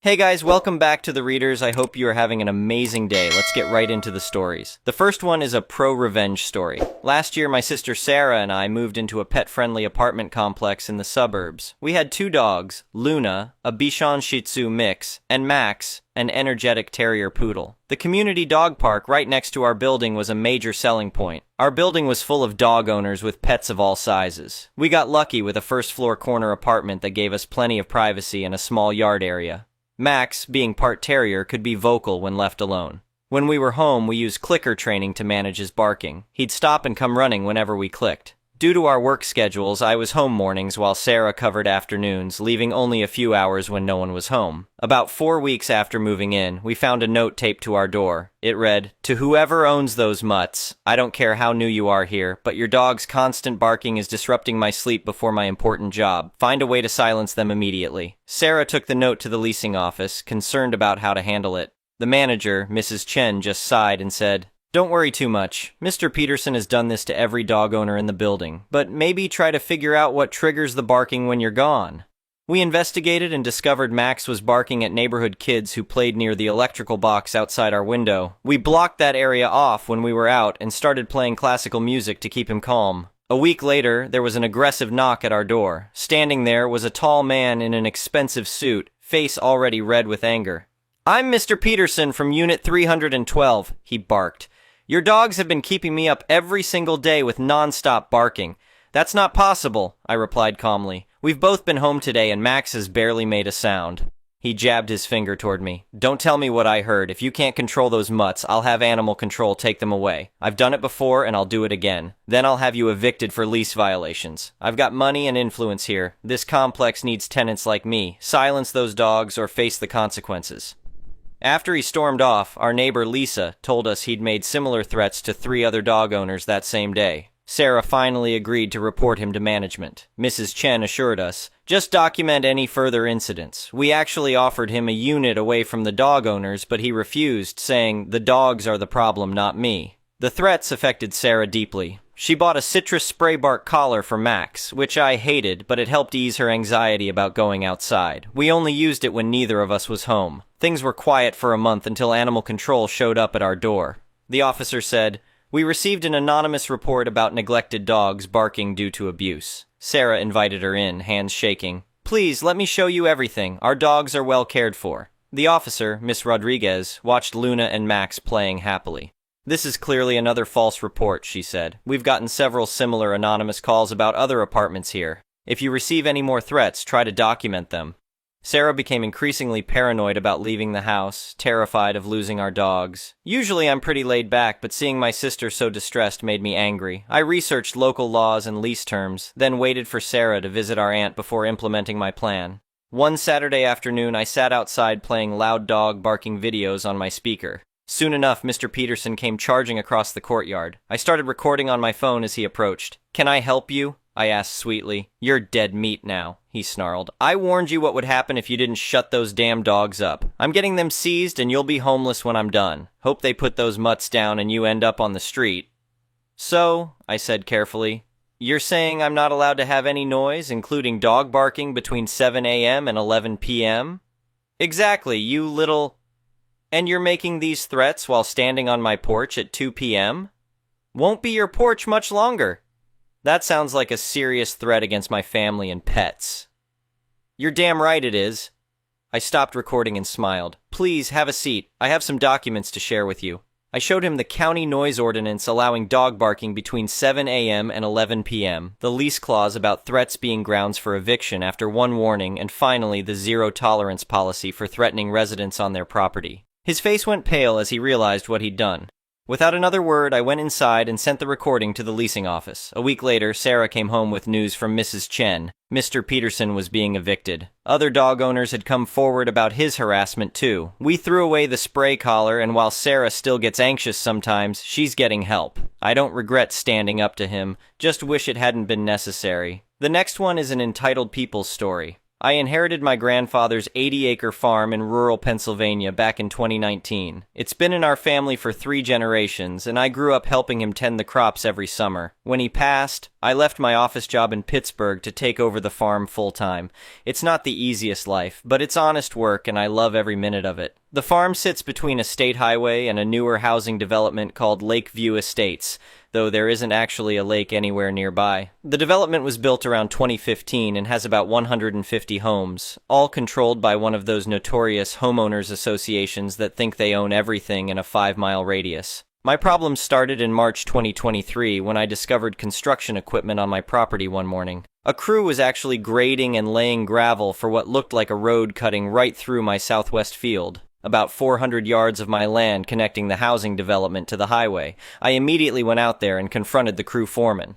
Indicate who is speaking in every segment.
Speaker 1: Hey guys, welcome back to The Readers. I hope you are having an amazing day. Let's get right into the stories. The first one is a pro-revenge story. Last year, my sister Sarah and I moved into a pet-friendly apartment complex in the suburbs. We had two dogs, Luna, a Bichon Shih Tzu mix, and Max, an energetic terrier poodle. The community dog park right next to our building was a major selling point. Our building was full of dog owners with pets of all sizes. We got lucky with a first-floor corner apartment that gave us plenty of privacy and a small yard area. Max, being part terrier, could be vocal when left alone. When we were home, we used clicker training to manage his barking. He'd stop and come running whenever we clicked. Due to our work schedules, I was home mornings while Sarah covered afternoons, leaving only a few hours when no one was home. About 4 weeks after moving in, we found a note taped to our door. It read, "To whoever owns those mutts, I don't care how new you are here, but your dog's constant barking is disrupting my sleep before my important job. Find a way to silence them immediately." Sarah took the note to the leasing office, concerned about how to handle it. The manager, Mrs. Chen, just sighed and said, "Don't worry too much. Mr. Peterson has done this to every dog owner in the building, but maybe try to figure out what triggers the barking when you're gone." We investigated and discovered Max was barking at neighborhood kids who played near the electrical box outside our window. We blocked that area off when we were out and started playing classical music to keep him calm. A week later, there was an aggressive knock at our door. Standing there was a tall man in an expensive suit, face already red with anger. "I'm Mr. Peterson from Unit 312, he barked. "Your dogs have been keeping me up every single day with non-stop barking." "That's not possible," I replied calmly. "We've both been home today and Max has barely made a sound." He jabbed his finger toward me. "Don't tell me what I heard. If you can't control those mutts, I'll have animal control take them away. I've done it before and I'll do it again. Then I'll have you evicted for lease violations. I've got money and influence here. This complex needs tenants like me. Silence those dogs or face the consequences." After he stormed off, our neighbor Lisa told us he'd made similar threats to 3 other dog owners that same day. Sarah finally agreed to report him to management. Mrs. Chen assured us, "Just document any further incidents." We actually offered him a unit away from the dog owners, but he refused, saying, "The dogs are the problem, not me." The threats affected Sarah deeply. She bought a citrus spray bark collar for Max, which I hated, but it helped ease her anxiety about going outside. We only used it when neither of us was home. Things were quiet for a month until animal control showed up at our door. The officer said, "We received an anonymous report about neglected dogs barking due to abuse." Sarah invited her in, hands shaking. "Please, let me show you everything. Our dogs are well cared for." The officer, Miss Rodriguez, watched Luna and Max playing happily. "This is clearly another false report," she said. "We've gotten several similar anonymous calls about other apartments here. If you receive any more threats, try to document them." Sarah became increasingly paranoid about leaving the house, terrified of losing our dogs. Usually I'm pretty laid back, but seeing my sister so distressed made me angry. I researched local laws and lease terms, then waited for Sarah to visit our aunt before implementing my plan. One Saturday afternoon, I sat outside playing loud dog barking videos on my speaker. Soon enough, Mr. Peterson came charging across the courtyard. I started recording on my phone as he approached. "Can I help you?" I asked sweetly. "You're dead meat now," he snarled. "I warned you what would happen if you didn't shut those damn dogs up. I'm getting them seized and you'll be homeless when I'm done. Hope they put those mutts down and you end up on the street." "So," I said carefully, "you're saying I'm not allowed to have any noise, including dog barking between 7 a.m. and 11 p.m.? "Exactly, you little... And you're making these threats while standing on my porch at 2 p.m.? Won't be your porch much longer." "That sounds like a serious threat against my family and pets." "You're damn right it is." I stopped recording and smiled. "Please, have a seat. I have some documents to share with you." I showed him the county noise ordinance allowing dog barking between 7 a.m. and 11 p.m., the lease clause about threats being grounds for eviction after one warning, and finally the zero-tolerance policy for threatening residents on their property. His face went pale as he realized what he'd done. Without another word, I went inside and sent the recording to the leasing office. A week later, Sarah came home with news from Mrs. Chen. Mr. Peterson was being evicted. Other dog owners had come forward about his harassment too. We threw away the spray collar, and while Sarah still gets anxious sometimes, she's getting help. I don't regret standing up to him, just wish it hadn't been necessary. The next one is an entitled people's story. I inherited my grandfather's 80-acre farm in rural Pennsylvania back in 2019. It's been in our family for 3 generations, and I grew up helping him tend the crops every summer. When he passed, I left my office job in Pittsburgh to take over the farm full-time. It's not the easiest life, but it's honest work, and I love every minute of it. The farm sits between a state highway and a newer housing development called Lakeview Estates, though there isn't actually a lake anywhere nearby. The development was built around 2015 and has about 150 homes, all controlled by one of those notorious homeowners associations that think they own everything in a 5-mile radius. My problem started in March 2023 when I discovered construction equipment on my property one morning. A crew was actually grading and laying gravel for what looked like a road cutting right through my southwest field, about 400 yards of my land connecting the housing development to the highway. I immediately went out there and confronted the crew foreman.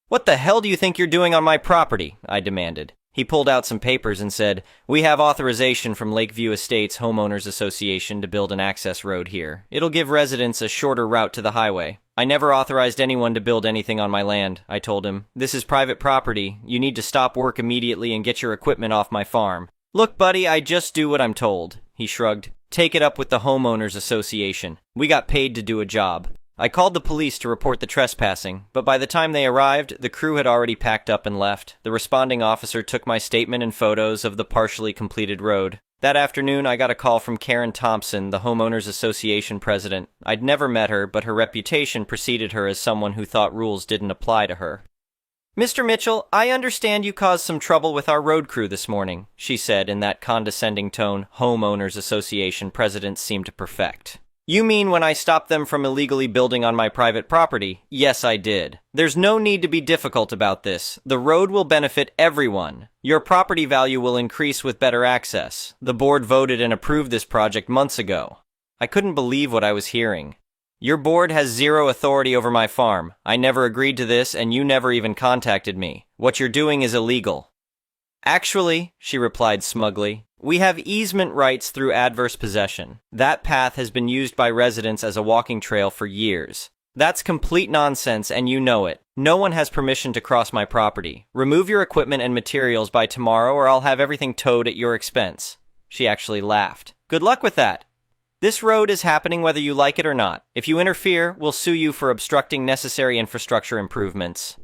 Speaker 1: "What the hell do you think you're doing on my property?" I demanded. He pulled out some papers and said, "We have authorization from Lakeview Estates Homeowners Association to build an access road here. It'll give residents a shorter route to the highway." "I never authorized anyone to build anything on my land," I told him. "This is private property. You need to stop work immediately and get your equipment off my farm." "Look, buddy, I just do what I'm told," he shrugged. "Take it up with the Homeowners Association. We got paid to do a job." I called the police to report the trespassing, but by the time they arrived, the crew had already packed up and left. The responding officer took my statement and photos of the partially completed road. That afternoon, I got a call from Karen Thompson, the Homeowners Association president. I'd never met her, but her reputation preceded her as someone who thought rules didn't apply to her. "Mr. Mitchell, I understand you caused some trouble with our road crew this morning," she said in that condescending tone Homeowners Association presidents seem to perfect. "You mean when I stopped them from illegally building on my private property?" "Yes, I did. There's no need to be difficult about this. The road will benefit everyone. Your property value will increase with better access. The board voted and approved this project months ago." I couldn't believe what I was hearing. "Your board has zero authority over my farm. I never agreed to this, and you never even contacted me. What you're doing is illegal." "Actually," she replied smugly, "we have easement rights through adverse possession. That path has been used by residents as a walking trail for years. That's complete nonsense, and you know it. No one has permission to cross my property. Remove your equipment and materials by tomorrow, or I'll have everything towed at your expense." She actually laughed. "Good luck with that. This road is happening whether you like it or not. If you interfere, we'll sue you for obstructing necessary infrastructure improvements."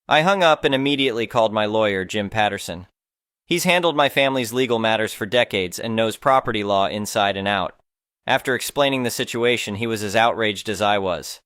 Speaker 1: I hung up and immediately called my lawyer, Jim Patterson. He's handled my family's legal matters for decades and knows property law inside and out. After explaining the situation, he was as outraged as I was.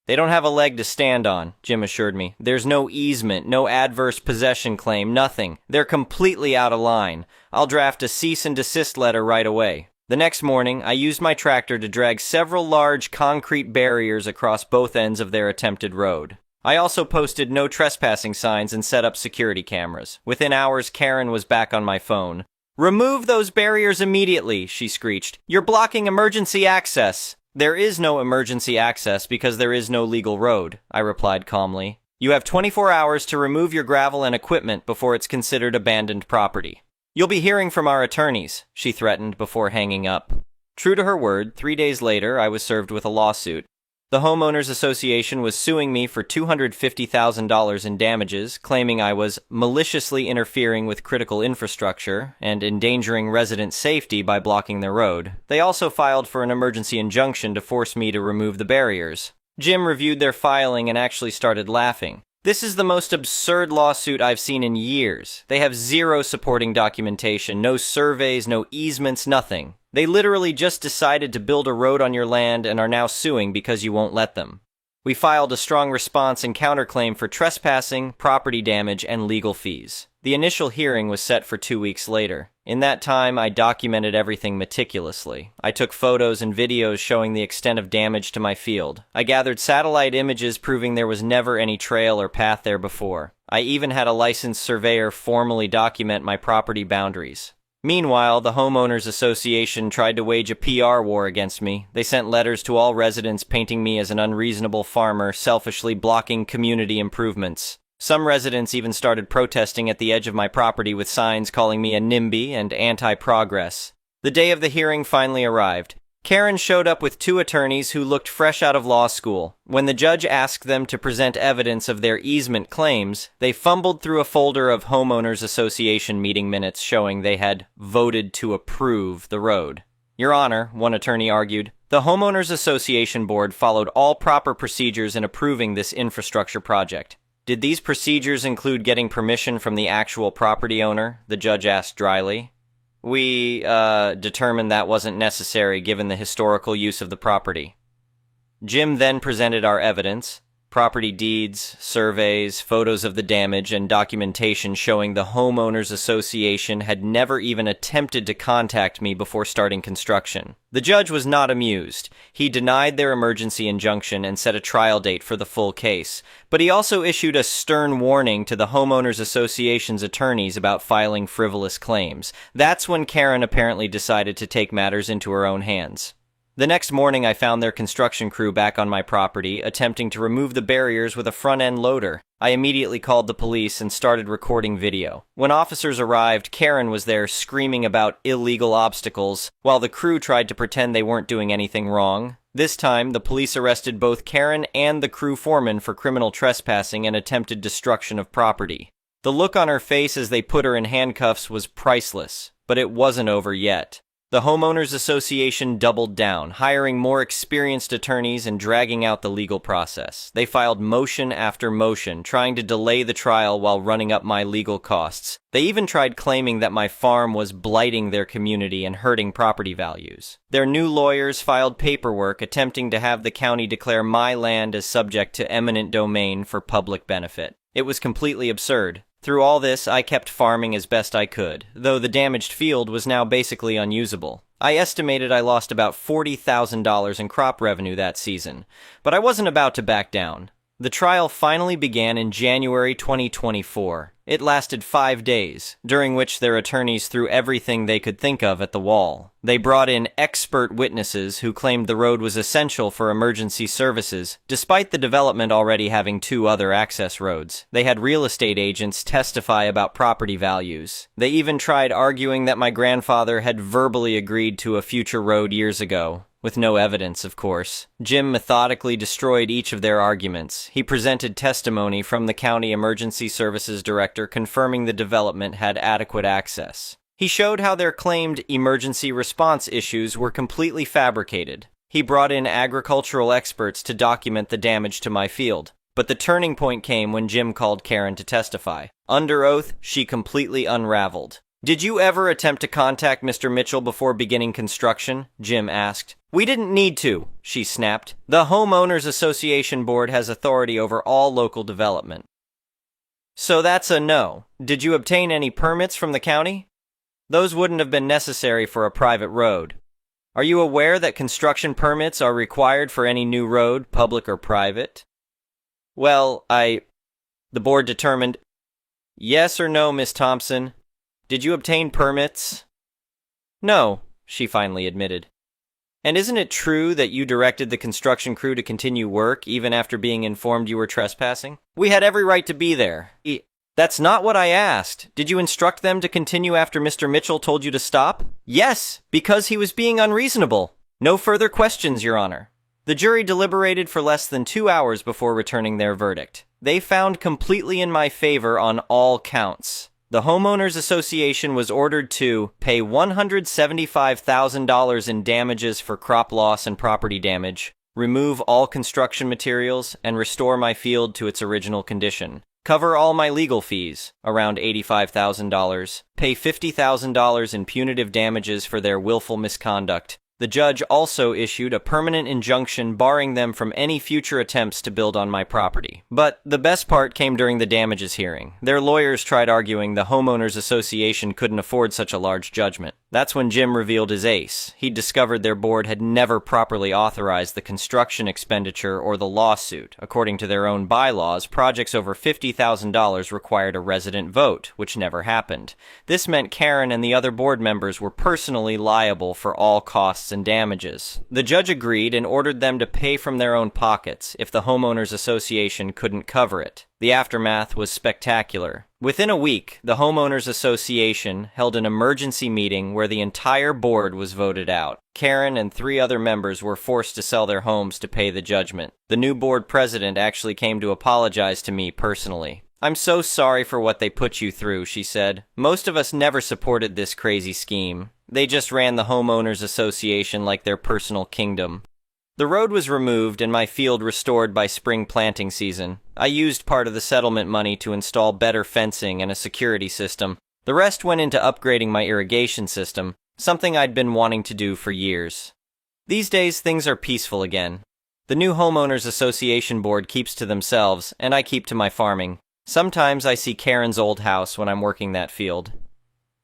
Speaker 1: "They don't have a leg to stand on," Jim assured me. "There's no easement, no adverse possession claim, nothing. They're completely out of line. I'll draft a cease and desist letter right away." The next morning, I used my tractor to drag several large concrete barriers across both ends of their attempted road. I also posted no trespassing signs and set up security cameras. Within hours, Karen was back on my phone. "Remove those barriers immediately," she screeched. "You're blocking emergency access." "There is no emergency access because there is no legal road," I replied calmly. "You have 24 hours to remove your gravel and equipment before it's considered abandoned property." "You'll be hearing from our attorneys," she threatened before hanging up. True to her word, 3 days later, I was served with a lawsuit. The Homeowners Association was suing me for $250,000 in damages, claiming I was maliciously interfering with critical infrastructure and endangering resident safety by blocking their road. They also filed for an emergency injunction to force me to remove the barriers. Jim reviewed their filing and actually started laughing. "This is the most absurd lawsuit I've seen in years. They have zero supporting documentation, no surveys, no easements, nothing. They literally just decided to build a road on your land and are now suing because you won't let them." We filed a strong response and counterclaim for trespassing, property damage, and legal fees. The initial hearing was set for 2 weeks later. In that time, I documented everything meticulously. I took photos and videos showing the extent of damage to my field. I gathered satellite images proving there was never any trail or path there before. I even had a licensed surveyor formally document my property boundaries. Meanwhile, the Homeowners Association tried to wage a PR war against me. They sent letters to all residents painting me as an unreasonable farmer, selfishly blocking community improvements. Some residents even started protesting at the edge of my property with signs calling me a NIMBY and anti-progress. The day of the hearing finally arrived. Karen showed up with two attorneys who looked fresh out of law school. When the judge asked them to present evidence of their easement claims, they fumbled through a folder of homeowners association meeting minutes showing they had voted to approve the road. Your Honor, one attorney argued, the homeowners association board followed all proper procedures in approving this infrastructure project. Did these procedures include getting permission from the actual property owner? The judge asked dryly. We determined that wasn't necessary given the historical use of the property. Jim then presented our evidence, property deeds, surveys, photos of the damage, and documentation showing the homeowners association had never even attempted to contact me before starting construction. The judge was not amused. He denied their emergency injunction and set a trial date for the full case, but he also issued a stern warning to the homeowners association's attorneys about filing frivolous claims. That's when Karen apparently decided to take matters into her own hands. The next morning, I found their construction crew back on my property, attempting to remove the barriers with a front-end loader. I immediately called the police and started recording video. When officers arrived, Karen was there screaming about illegal obstacles, while the crew tried to pretend they weren't doing anything wrong. This time, the police arrested both Karen and the crew foreman for criminal trespassing and attempted destruction of property. The look on her face as they put her in handcuffs was priceless, but it wasn't over yet. The Homeowners Association doubled down, hiring more experienced attorneys and dragging out the legal process. They filed motion after motion, trying to delay the trial while running up my legal costs. They even tried claiming that my farm was blighting their community and hurting property values. Their new lawyers filed paperwork attempting to have the county declare my land as subject to eminent domain for public benefit. It was completely absurd. Through all this, I kept farming as best I could, though the damaged field was now basically unusable. I estimated I lost about $40,000 in crop revenue that season, but I wasn't about to back down. The trial finally began in January 2024. It lasted 5 days, during which their attorneys threw everything they could think of at the wall. They brought in expert witnesses who claimed the road was essential for emergency services, despite the development already having 2 other access roads. They had real estate agents testify about property values. They even tried arguing that my grandfather had verbally agreed to a future road years ago. With no evidence, of course. Jim methodically destroyed each of their arguments. He presented testimony from the county emergency services director confirming the development had adequate access. He showed how their claimed emergency response issues were completely fabricated. He brought in agricultural experts to document the damage to my field. But the turning point came when Jim called Karen to testify. Under oath, she completely unraveled. "Did you ever attempt to contact Mr. Mitchell before beginning construction?" Jim asked. "We didn't need to," she snapped. "The Homeowners Association Board has authority over all local development." "So that's a no. Did you obtain any permits from the county?" "Those wouldn't have been necessary for a private road." "Are you aware that construction permits are required for any new road, public or private?" "Well, the board determined." "Yes or no, Miss Thompson? Did you obtain permits?" "No," she finally admitted. "And isn't it true that you directed the construction crew to continue work even after being informed you were trespassing?" "We had every right to be there." "That's not what I asked. Did you instruct them to continue after Mr. Mitchell told you to stop?" "Yes, because he was being unreasonable." "No further questions, Your Honor." The jury deliberated for less than 2 hours before returning their verdict. They found completely in my favor on all counts. The Homeowners Association was ordered to pay $175,000 in damages for crop loss and property damage, remove all construction materials, and restore my field to its original condition, cover all my legal fees, around $85,000, pay $50,000 in punitive damages for their willful misconduct. The judge also issued a permanent injunction barring them from any future attempts to build on my property. But the best part came during the damages hearing. Their lawyers tried arguing the Homeowners Association couldn't afford such a large judgment. That's when Jim revealed his ace. He discovered their board had never properly authorized the construction expenditure or the lawsuit. According to their own bylaws, projects over $50,000 required a resident vote, which never happened. This meant Karen and the other board members were personally liable for all costs and damages. The judge agreed and ordered them to pay from their own pockets if the Homeowners Association couldn't cover it. The aftermath was spectacular. Within a week, the Homeowners Association held an emergency meeting where the entire board was voted out. Karen and 3 other members were forced to sell their homes to pay the judgment. The new board president actually came to apologize to me personally. "I'm so sorry for what they put you through," she said. "Most of us never supported this crazy scheme. They just ran the Homeowners Association like their personal kingdom." The road was removed and my field restored by spring planting season. I used part of the settlement money to install better fencing and a security system. The rest went into upgrading my irrigation system, something I'd been wanting to do for years. These days, things are peaceful again. The new Homeowners Association board keeps to themselves, and I keep to my farming. Sometimes I see Karen's old house when I'm working that field.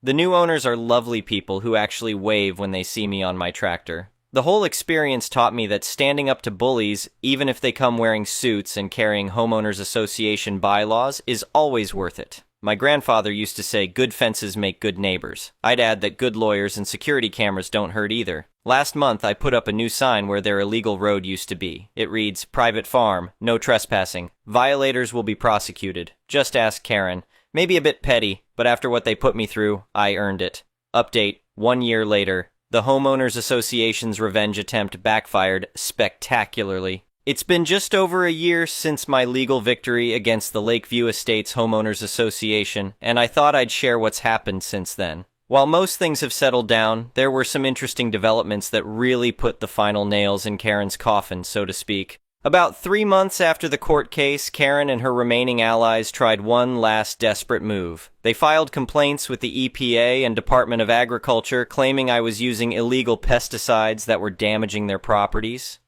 Speaker 1: The new owners are lovely people who actually wave when they see me on my tractor. The whole experience taught me that standing up to bullies, even if they come wearing suits and carrying Homeowners Association bylaws, is always worth it. My grandfather used to say good fences make good neighbors. I'd add that good lawyers and security cameras don't hurt either. Last month I put up a new sign where their illegal road used to be. It reads, "Private farm, no trespassing. Violators will be prosecuted. Just ask Karen." Maybe a bit petty, but after what they put me through, I earned it. Update, 1 year later. The Homeowners Association's revenge attempt backfired spectacularly. It's been just over a year since my legal victory against the Lakeview Estates Homeowners Association, and I thought I'd share what's happened since then. While most things have settled down, there were some interesting developments that really put the final nails in Karen's coffin, so to speak. About 3 months after the court case, Karen and her remaining allies tried one last desperate move. They filed complaints with the EPA and Department of Agriculture claiming I was using illegal pesticides that were damaging their properties.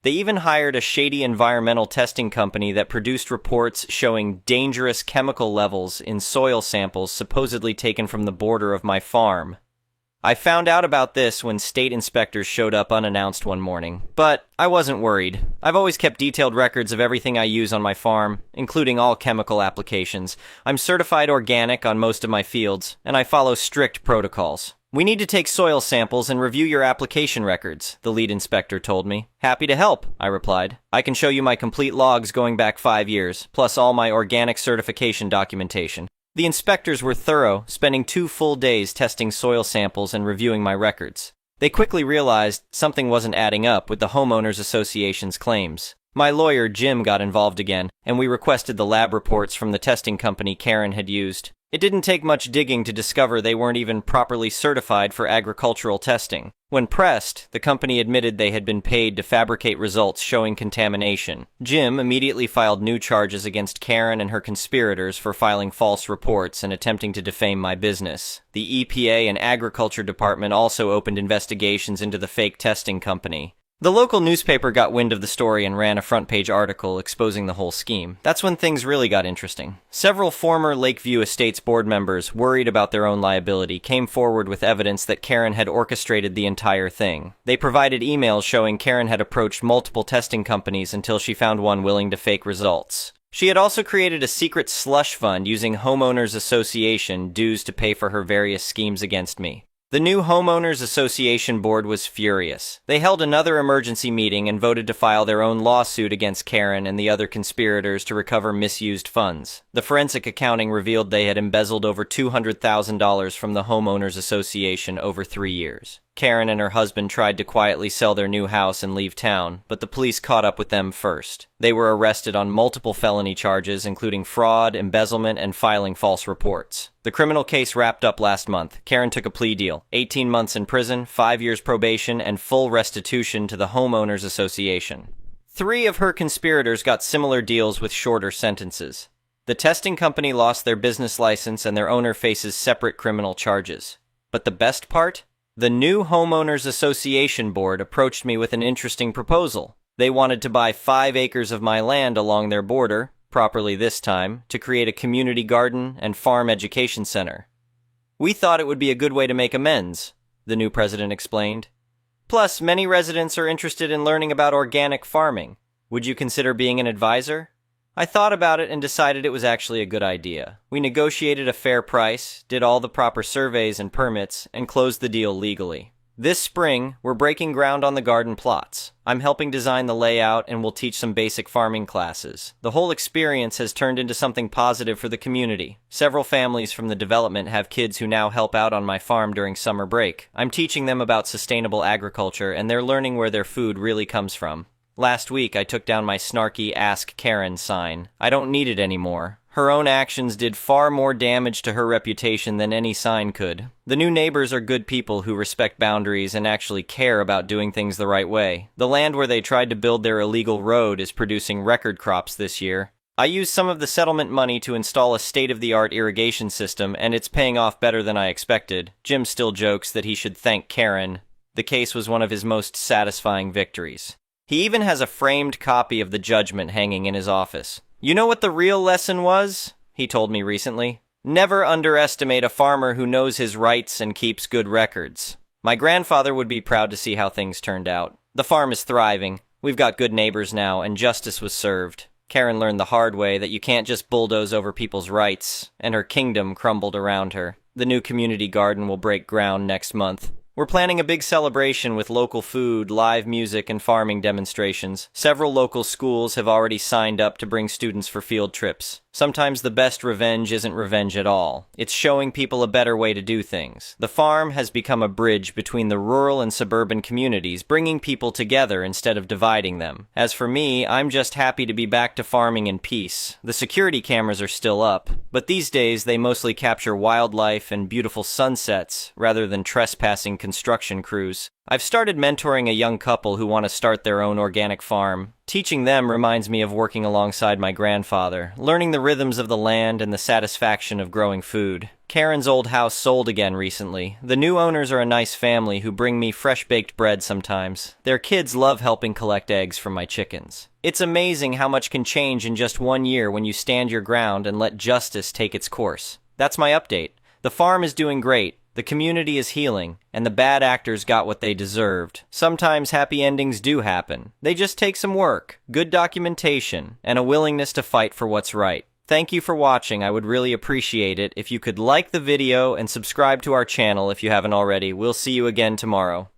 Speaker 1: They even hired a shady environmental testing company that produced reports showing dangerous chemical levels in soil samples supposedly taken from the border of my farm. I found out about this when state inspectors showed up unannounced one morning, but I wasn't worried. I've always kept detailed records of everything I use on my farm, including all chemical applications. I'm certified organic on most of my fields, and I follow strict protocols. "We need to take soil samples and review your application records," the lead inspector told me. "Happy to help," I replied. "I can show you my complete logs going back 5 years, plus all my organic certification documentation." The inspectors were thorough, spending 2 full days testing soil samples and reviewing my records. They quickly realized something wasn't adding up with the Homeowners Association's claims. My lawyer, Jim, got involved again, and we requested the lab reports from the testing company Karen had used. It didn't take much digging to discover they weren't even properly certified for agricultural testing. When pressed, the company admitted they had been paid to fabricate results showing contamination. Jim immediately filed new charges against Karen and her conspirators for filing false reports and attempting to defame my business. The EPA and Agriculture Department also opened investigations into the fake testing company. The local newspaper got wind of the story and ran a front-page article exposing the whole scheme. That's when things really got interesting. Several former Lakeview Estates board members, worried about their own liability, came forward with evidence that Karen had orchestrated the entire thing. They provided emails showing Karen had approached multiple testing companies until she found one willing to fake results. She had also created a secret slush fund using Homeowners Association dues to pay for her various schemes against me. The new Homeowners Association board was furious. They held another emergency meeting and voted to file their own lawsuit against Karen and the other conspirators to recover misused funds. The forensic accounting revealed they had embezzled over $200,000 from the Homeowners Association over 3 years. Karen and her husband tried to quietly sell their new house and leave town, but the police caught up with them first. They were arrested on multiple felony charges, including fraud, embezzlement, and filing false reports. The criminal case wrapped up last month. Karen took a plea deal, 18 months in prison, 5 years probation, and full restitution to the Homeowners Association. 3 of her conspirators got similar deals with shorter sentences. The testing company lost their business license and their owner faces separate criminal charges. But the best part? The new Homeowners Association board approached me with an interesting proposal. They wanted to buy 5 acres of my land along their border, properly this time, to create a community garden and farm education center. "We thought it would be a good way to make amends," the new president explained. "Plus, many residents are interested in learning about organic farming. Would you consider being an advisor?" I thought about it and decided it was actually a good idea. We negotiated a fair price, did all the proper surveys and permits, and closed the deal legally. This spring, we're breaking ground on the garden plots. I'm helping design the layout and will teach some basic farming classes. The whole experience has turned into something positive for the community. Several families from the development have kids who now help out on my farm during summer break. I'm teaching them about sustainable agriculture and they're learning where their food really comes from. Last week, I took down my snarky Ask Karen sign. I don't need it anymore. Her own actions did far more damage to her reputation than any sign could. The new neighbors are good people who respect boundaries and actually care about doing things the right way. The land where they tried to build their illegal road is producing record crops this year. I used some of the settlement money to install a state-of-the-art irrigation system, and it's paying off better than I expected. Jim still jokes that he should thank Karen. The case was one of his most satisfying victories. He even has a framed copy of the judgment hanging in his office. You know what the real lesson was? He told me recently. Never underestimate a farmer who knows his rights and keeps good records. My grandfather would be proud to see how things turned out. The farm is thriving. We've got good neighbors now, and justice was served. Karen learned the hard way that you can't just bulldoze over people's rights, and her kingdom crumbled around her. The new community garden will break ground next month. We're planning a big celebration with local food, live music, and farming demonstrations. Several local schools have already signed up to bring students for field trips. Sometimes the best revenge isn't revenge at all. It's showing people a better way to do things. The farm has become a bridge between the rural and suburban communities, bringing people together instead of dividing them. As for me, I'm just happy to be back to farming in peace. The security cameras are still up, but these days they mostly capture wildlife and beautiful sunsets rather than trespassing construction crews. I've started mentoring a young couple who want to start their own organic farm. Teaching them reminds me of working alongside my grandfather, learning the rhythms of the land and the satisfaction of growing food. Karen's old house sold again recently. The new owners are a nice family who bring me fresh-baked bread sometimes. Their kids love helping collect eggs from my chickens. It's amazing how much can change in just 1 year when you stand your ground and let justice take its course. That's my update. The farm is doing great. The community is healing, and the bad actors got what they deserved. Sometimes happy endings do happen. They just take some work, good documentation, and a willingness to fight for what's right. Thank you for watching. I would really appreciate it if you could like the video and subscribe to our channel if you haven't already. We'll see you again tomorrow.